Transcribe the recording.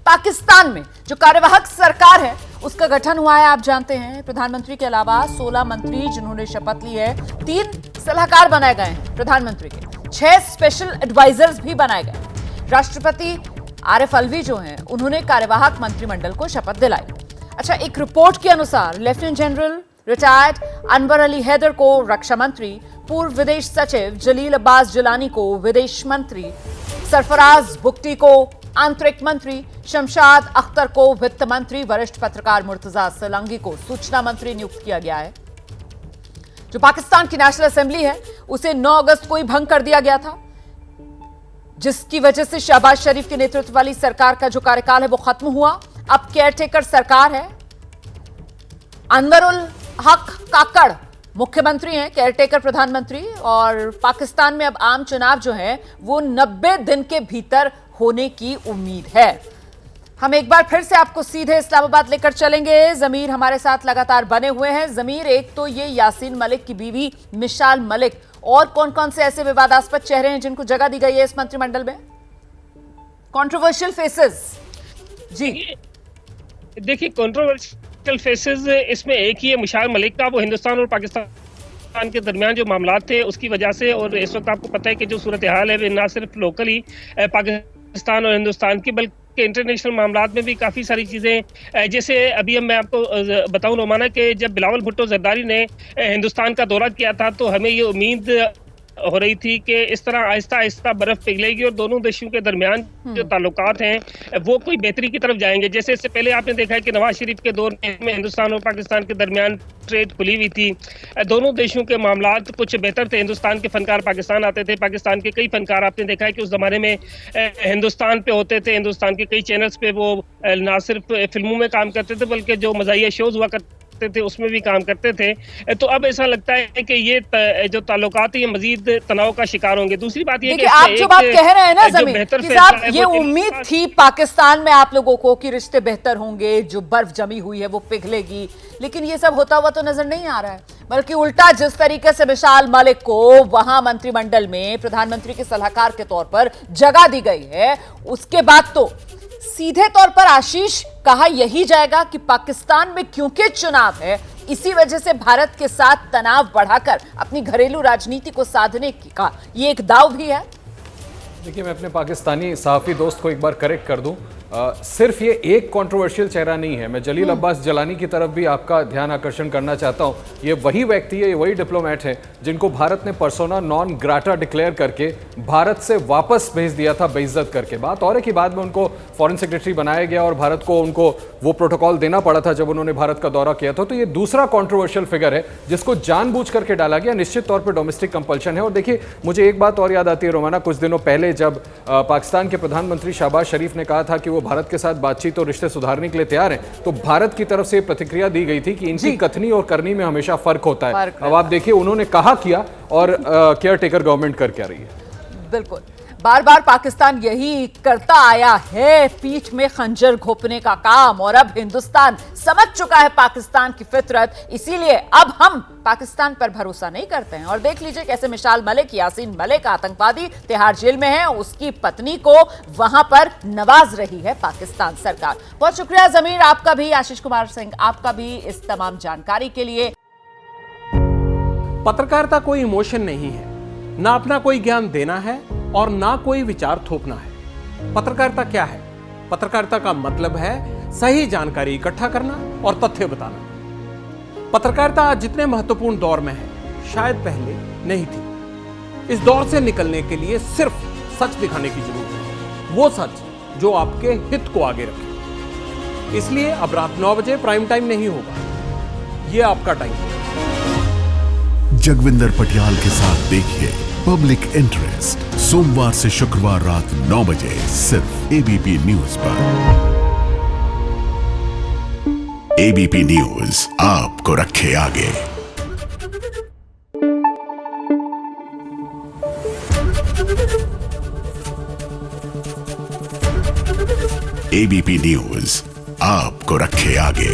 पाकिस्तान में जो कार्यवाहक सरकार है उसका गठन हुआ है। आप जानते हैं प्रधानमंत्री के अलावा 16 मंत्री जिन्होंने शपथ ली है, 3 सलाहकार बनाए गए हैं प्रधानमंत्री के, 6 स्पेशल एडवाइजर्स भी बनाए गए। राष्ट्रपति आरिफ अलवी जो हैं उन्होंने कार्यवाहक मंत्रिमंडल को शपथ दिलाई। अच्छा, एक रिपोर्ट के अनुसार lieutenant general retired Anwar Ali Haider को रक्षा मंत्री, पूर्व विदेश सचिव जलील अब्बास जिलानी को विदेश मंत्री, सरफराज बुख्ती को आंतरिक मंत्री, शमशाद अख्तर को वित्त मंत्री, वरिष्ठ पत्रकार मुर्तजा सोलंकी को सूचना मंत्री नियुक्त किया गया है। जो पाकिस्तान की नेशनल असेंबली है उसे 9 अगस्त को ही भंग कर दिया गया था, जिसकी वजह से शहबाज शरीफ के नेतृत्व वाली सरकार का जो कार्यकाल है वो खत्म हुआ। अब केयरटेकर सरकार है। अनवरुल हक काकड़ मुख्यमंत्री हैं, केयरटेकर प्रधानमंत्री, और पाकिस्तान में अब आम चुनाव जो है वो 90 दिन के भीतर होने की उम्मीद है। हम एक बार फिर से आपको सीधे इस्लामाबाद लेकर चलेंगे। जमीर हमारे साथ लगातार बने हुए हैं। जमीर, एक तो ये यासीन मलिक की बीवी मिसाल मलिक, और कौन कौन से ऐसे विवादास्पद चेहरे हैं जिनको जगह दी गई है इस मंत्रिमंडल में? कंट्रोवर्शियल फेसेस जी। देखिए, कंट्रोवर्शियल फेसेस इसमें एक ही है मिसाल मलिक का। वो हिंदुस्तान और पाकिस्तान के दरमियान जो मामलात थे उसकी वजह से, और इस वक्त आपको पता है कि जो सूरत हाल है ना सिर्फ लोकली पाकिस्तान और हिंदुस्तान की बल्कि इंटरनेशनल मामलात में भी काफ़ी सारी चीज़ें, जैसे अभी मैं आपको बताऊं रोमाना कि जब बिलावल भुट्टो जरदारी ने हिंदुस्तान का दौरा किया था तो हमें ये उम्मीद हो रही थी कि इस तरह आहिस्ता आहिस्ता बर्फ पिघलेगी और दोनों देशों के दरमियान जो ताल्लुकात हैं वो कोई बेहतरी की तरफ जाएंगे। जैसे इससे पहले आपने देखा है कि नवाज शरीफ के दौर में हिंदुस्तान और पाकिस्तान के दरमियान ट्रेड खुली हुई थी, दोनों देशों के मामलात कुछ बेहतर थे। हिंदुस्तान के फनकार पाकिस्तान आते थे, पाकिस्तान के कई फनकार आपने देखा है कि उस जमाने में हिंदुस्तान पे होते थे, हिंदुस्तान के कई चैनल्स पे वो ना सिर्फ फिल्मों में काम करते थे बल्कि जो मज़ाहिया शोज हुआ करते थे उसमें भी काम करते थे। तो अब ऐसा लगता है कि ये जो ताल्लुकात ये मजीद तनाव का शिकार होंगे। दूसरी बात ये कि आप जो बात कह रहे हैं ना जमीर कि साहब, ये उम्मीद थी पाकिस्तान में आप लोगों को कि रिश्ते बेहतर होंगे, जो बर्फ जमी हुई है वो पिघलेगी, लेकिन ये सब होता हुआ तो नजर नहीं आ रहा है। बल्कि उल्टा, जिस तरीके से मिसाल मलिक को वहां मंत्रिमंडल में प्रधानमंत्री के सलाहकार के तौर पर जगह दी गई है, उसके बाद तो सीधे तौर पर आशीष कहा यही जाएगा कि पाकिस्तान में क्योंकि चुनाव है इसी वजह से भारत के साथ तनाव बढ़ाकर अपनी घरेलू राजनीति को साधने का ये एक दाव भी है। देखिए, मैं अपने पाकिस्तानी सहाफ़ी दोस्त को एक बार करेक्ट कर दूं, सिर्फ ये एक कंट्रोवर्शियल चेहरा नहीं है। मैं जलील अब्बास जिलानी की तरफ भी आपका ध्यान आकर्षण करना चाहता हूं। ये वही व्यक्ति है, ये वही डिप्लोमेट है जिनको भारत ने पर्सोना नॉन ग्राटा डिक्लेयर करके भारत से वापस भेज दिया था बेइज्जत करके। बात और है कि बाद में उनको फॉरेन सेक्रेटरी बनाया गया और भारत को उनको वो प्रोटोकॉल देना पड़ा था जब उन्होंने भारत का दौरा किया था। तो ये दूसरा कॉन्ट्रोवर्शियल फिगर है जिसको जानबूझ करके डाला गया। निश्चित तौर पर डोमेस्टिक कंपल्शन है। और देखिए, मुझे एक बात और याद आती है रोमाना, कुछ दिनों पहले जब पाकिस्तान के प्रधानमंत्री शहबाज शरीफ ने कहा था कि वो भारत के साथ बातचीत और रिश्ते सुधारने के लिए तैयार हैं, तो भारत की तरफ से प्रतिक्रिया दी गई थी कि इनकी कथनी और करनी में हमेशा फर्क होता है। अब आप देखिए, उन्होंने कहा किया और केयर टेकर गवर्नमेंट कर क्या रही है। बिल्कुल, बार बार पाकिस्तान यही करता आया है, पीठ में खंजर घोंपने का काम, और अब हिंदुस्तान समझ चुका है पाकिस्तान की फितरत, इसीलिए अब हम पाकिस्तान पर भरोसा नहीं करते हैं। और देख लीजिए कैसे मिसाल मलिक, यासीन मलिक आतंकवादी तिहाड़ जेल में है, उसकी पत्नी को वहां पर नवाज रही है पाकिस्तान सरकार। बहुत शुक्रिया जमीर आपका भी, आशीष कुमार सिंह आपका भी इस तमाम जानकारी के लिए। पत्रकारिता कोई इमोशन नहीं है, ना अपना कोई ज्ञान देना है और ना कोई विचार थोपना है। पत्रकारिता क्या है? पत्रकारिता का मतलब है सही जानकारी इकट्ठा करना और तथ्य बताना। पत्रकारिता आज जितने महत्वपूर्ण दौर में है, शायद पहले नहीं थी। इस दौर से निकलने के लिए सिर्फ सच दिखाने की जरूरत है, वो सच जो आपके हित को आगे रखे। इसलिए अब रात 9 बजे प्राइम टाइम नहीं होगा, ये आपका टाइम है। जगविंदर पटियाल के साथ देखिए पब्लिक इंटरेस्ट, सोमवार से शुक्रवार रात 9 बजे सिर्फ एबीपी न्यूज पर। एबीपी न्यूज आपको रखे आगे। एबीपी न्यूज आपको रखे आगे।